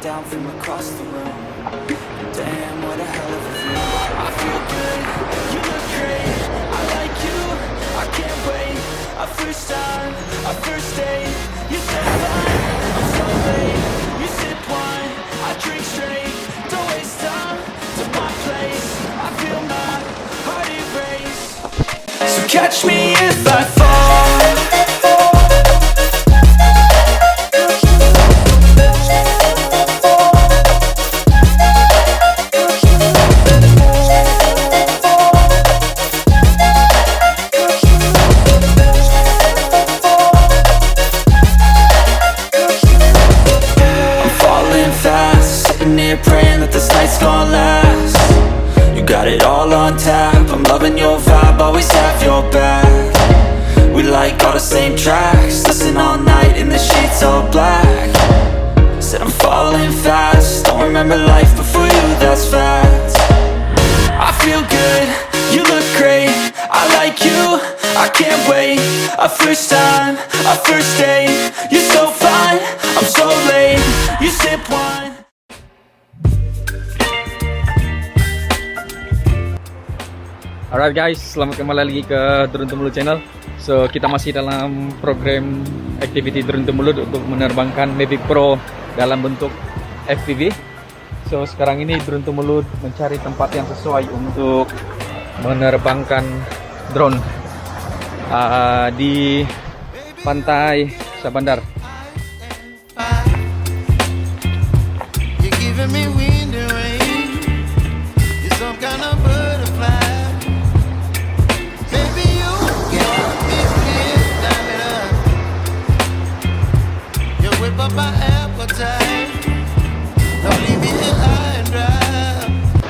down from across the room. Damn, what a hell of a view. I feel good, you look great. I like you, I can't wait. A first time, a first date. You so fine, I'm so late. You sip wine, I drink straight. Don't waste time to my place. I feel my heart erase. So catch me if I fall. Praying that this night's gonna last. You got it all on tap. I'm loving your vibe, always have your back. We like all the same tracks. Listen all night in the sheets all black. Said I'm falling fast. Don't remember life before you, that's facts. I feel good, you look great. I like you, I can't wait. A first time, a first date. You're so fine, I'm so late. You sip wine. Alright guys, selamat kembali lagi ke DroneTumulud channel. So kita masih dalam program activity DroneTumulud untuk menerbangkan Mavic Pro dalam bentuk FPV. So sekarang ini DroneTumulud mencari tempat yang sesuai untuk menerbangkan drone di Pantai Sabandar.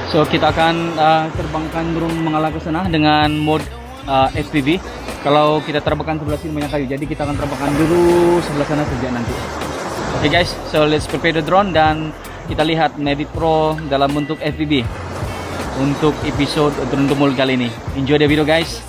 So kita akan terbangkan drone mengalah ke sana dengan mode FPV. Kalau kita terbangkan sebelah sini banyak kayu, jadi kita akan terbangkan dulu sebelah sana saja nanti. Oke guys, so let's prepare the drone dan kita lihat Mavic Pro dalam bentuk FPV untuk episode DroneTumulud kali ini. Enjoy the video guys.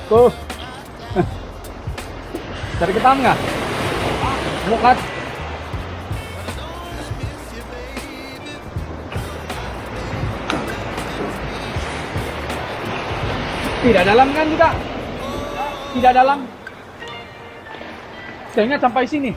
Tuh, cari ketam nggak? Mukat. Tidak dalam kan juga? Tidak dalam. Saya ingat sampai sini.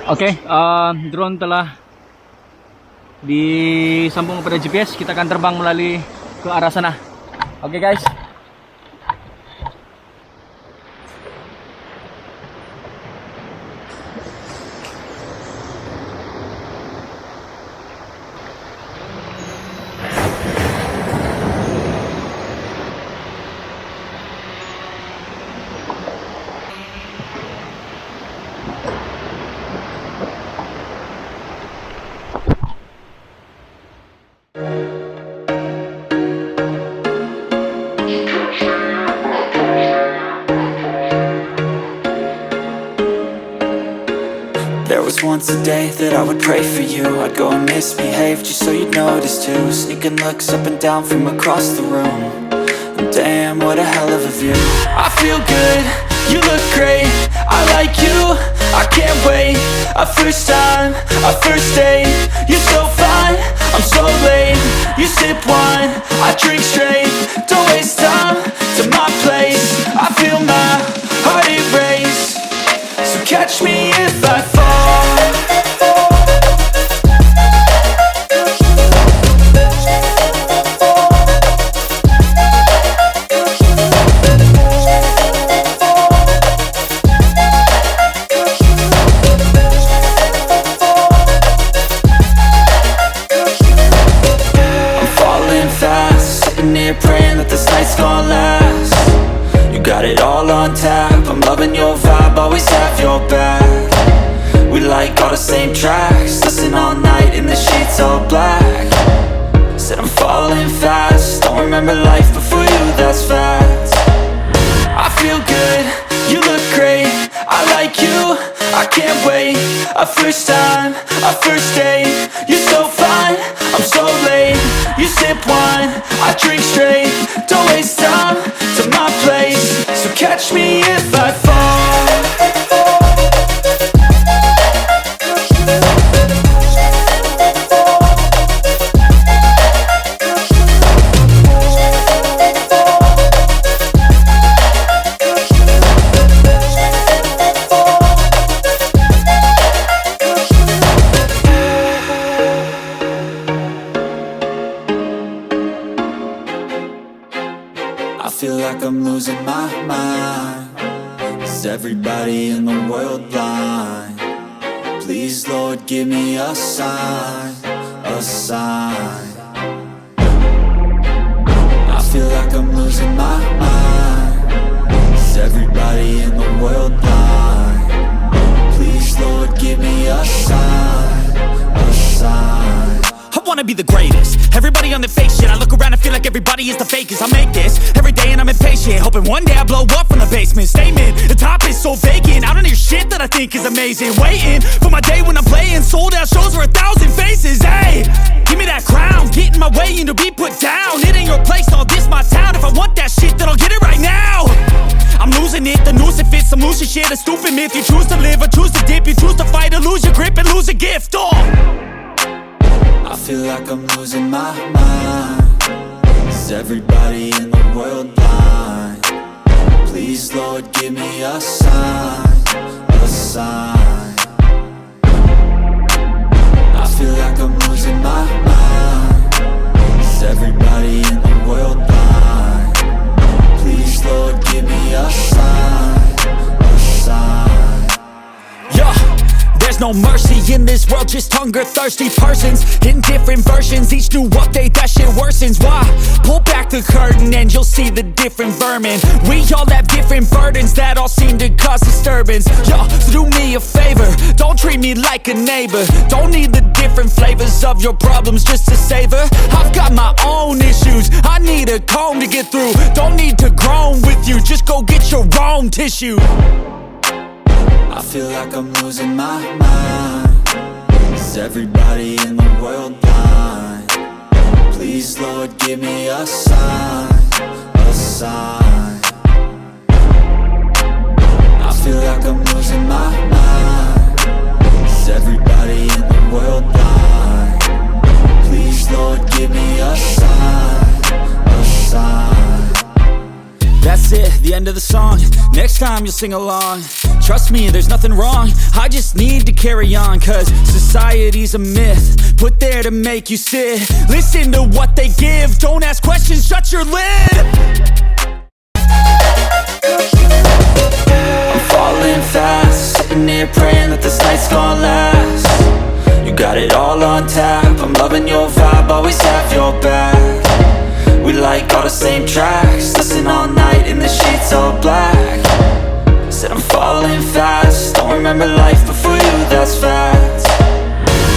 Oke, drone telah disambung kepada GPS. Kita akan terbang melalui ke arah sana. Oke guys. There was once a day that I would pray for you. I'd go and misbehave just so you'd notice too. Sneaking looks up and down from across the room. And damn, what a hell of a view. I feel good, you look great. I like you, I can't wait. A first time, a first date. You're so fine, I'm so late. You sip wine, I drink straight. Don't waste time to my place. I feel my heart erase. So catch me if I fall. night's gonna last. You got it all on tap, I'm loving your vibe, always have your back. We like all the same tracks, listen all night in the sheets all black. Said I'm falling fast, don't remember life before you, that's facts. I feel good, you look great, I like you, I can't wait. A first time, a first date, you're so fine, I'm so late. You sip wine, I drink straight, don't waste time to my place. So catch me if I fall. I feel like I'm losing my mind. Is everybody in the world blind? Please, Lord, give me a sign, a sign. I feel like I'm losing my mind. Is everybody in the world blind? Please, Lord, give me a sign, a sign. I wanna be the greatest. Everybody on the fake shit. I look around and feel like everybody is the fakest. I make this every day and I'm impatient, hoping one day I blow up from the basement. Statement, the top is so vacant, I don't hear shit that I think is amazing. Waiting for my day when I'm playing sold out shows for 1,000 faces. Hey, give me that crown, get in my way and to be put down. It ain't your place, all this my town. If I want that shit, then I'll get it right now. I'm losing it, the noose it fits, some losing shit. A stupid myth, you choose to live or choose to dip. You choose to fight or lose your grip and lose a gift. I feel like I'm losing my mind. Is everybody in the world blind? Please, Lord, give me a sign, a sign. I feel like I'm losing my mind. Is everybody in the world blind? Please, Lord, give me a sign, a sign. Yeah. There's no mercy in this world, just hunger-thirsty persons in different versions. Each new update, that shit worsens. Why? Pull back the curtain and you'll see the different vermin. We all have different burdens that all seem to cause disturbance. Yo, so do me a favor, don't treat me like a neighbor. Don't need the different flavors of your problems just to savor. I've got my own issues, I need a comb to get through. Don't need to groan with you, just go get your own tissue. I feel like I'm losing my mind. Is everybody in the world blind? Please, Lord, give me a sign, a sign. I feel like I'm losing my mind. Is everybody in the world blind? Please, Lord, give me a sign, a sign. That's it, the end of the song. Next time you'll sing along. Trust me, there's nothing wrong, I just need to carry on. Cause society's a myth, put there to make you sit. Listen to what they give, don't ask questions, shut your lid. I'm falling fast, sitting here praying that this night's gonna last. You got it all on tap, I'm loving your vibe, always have your back. We like all the same tracks, listen all night in the sheets all black. Said I'm falling fast, don't remember life before you, that's facts.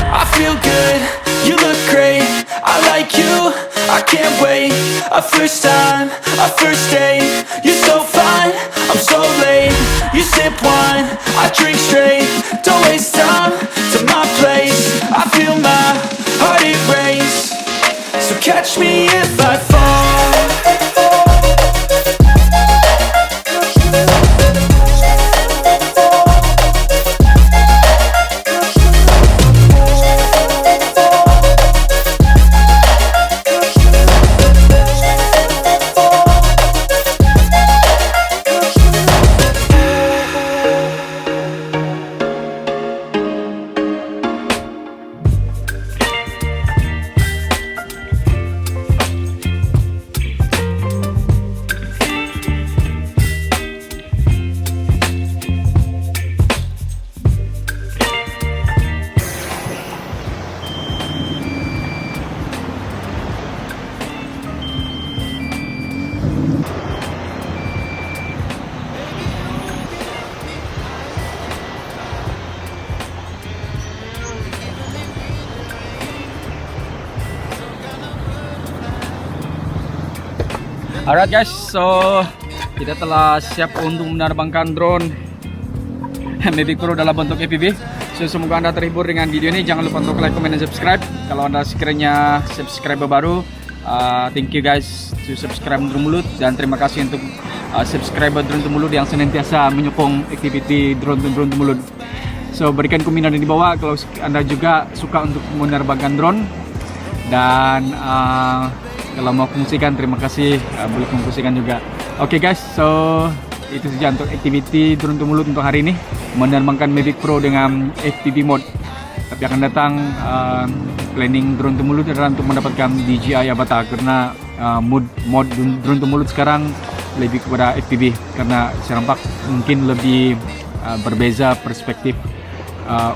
I feel good, you look great, I like you, I can't wait. A first time, a first date, you're so fine, I'm so late. You sip wine, I drink straight, don't waste time to my place. I feel my heart it race, so catch me if I fall. Alright guys, so kita telah siap untuk menerbangkan drone Mavic Pro dalam bentuk FPV. So semoga Anda terhibur dengan video ini. Jangan lupa untuk like, comment, dan subscribe. Kalau Anda sekiranya subscriber baru, thank you guys to subscribe DroneTumulud, dan terima kasih untuk subscriber DroneTumulud yang senantiasa menyokong aktiviti DroneTumulud. So berikan komentar di bawah kalau Anda juga suka untuk menerbangkan drone, dan kalau mau fungsikan, terima kasih, boleh fungsikan juga. Oke guys, so itu saja untuk aktiviti DroneTumulud untuk hari ini, menerbangkan Mavic Pro dengan FPV mode. Tapi akan datang planning DroneTumulud adalah untuk mendapatkan DJI Avatar, karena mode DroneTumulud sekarang lebih kepada FPV, karena saya nampak mungkin lebih berbeza perspektif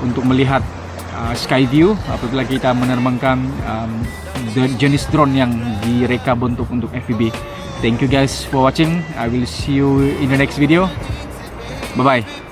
untuk melihat sky view apabila kita menerbangkan jenis drone yang direka bentuk untuk FPV. Thank you guys for watching. I will see you in the next video. Bye bye.